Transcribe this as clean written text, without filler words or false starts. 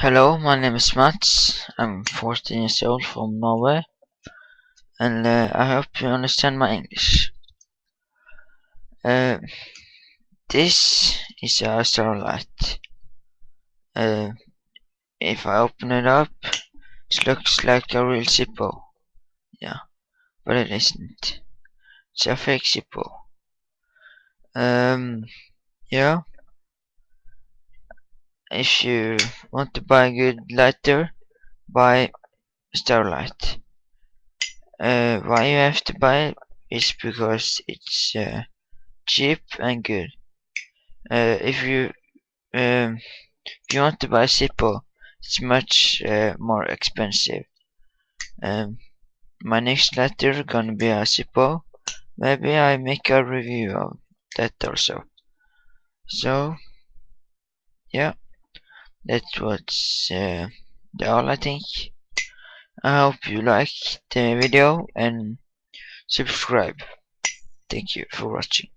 Hello, my name is Mats. I'm 14 years old from Norway, and I hope you understand my English. Uh, this is a starlight. Uh, if I open it up, it looks like a real Zippo. Yeah, but it isn't. It's a fake Zippo. Um, yeah. If you want to buy a good lighter, buy starlight. Why you have to buy it is because it's cheap and good. If you want to buy Zippo, it's much more expensive. Um, my next letter gonna be a Zippo. Maybe I make a review of that also. So yeah, that was all I think. I hope you liked the video and subscribe. Thank you for watching.